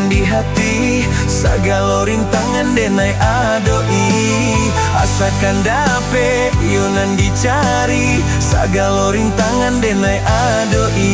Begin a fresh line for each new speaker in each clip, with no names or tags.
yunan di hati, sagala rintangan denai adoi. Asakan dape yunan dicari, sagala rintangan denai adoi.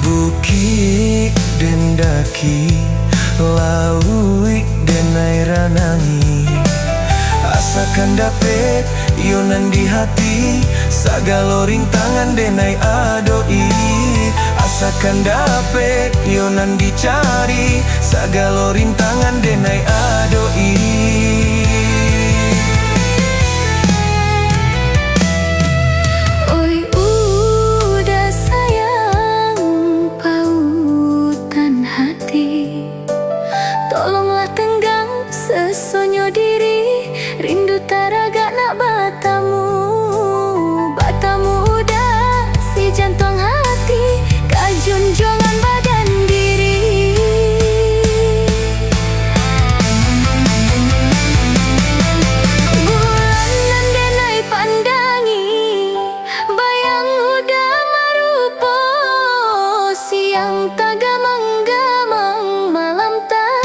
Bukik den daki, lauik denai ranangi. Asakan dape yunan di hati, sagala rintangan denai adoi. Asakan dape yunan dicari, sagala rintangan denai adoi.
Tolonglah tenggang sesonyo diri, rindu taraga nak batamu. Batamu udah si jantung hati, kajunjongan badan diri. Bulanan denai pandangi, bayang udah marupo. Siang tak gamang-gamang, malam tak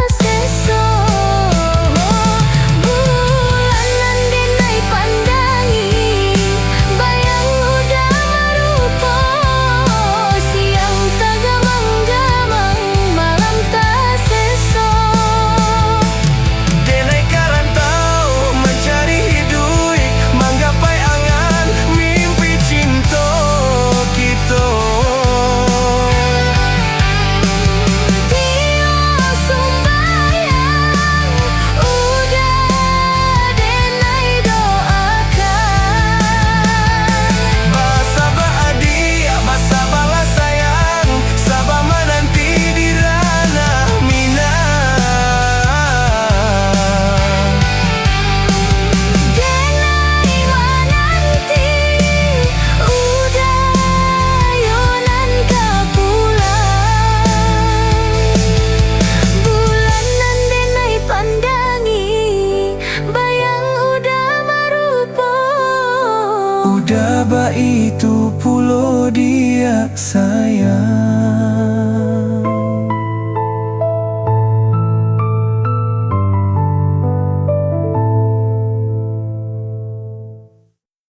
Udah itu pulo dia sayang.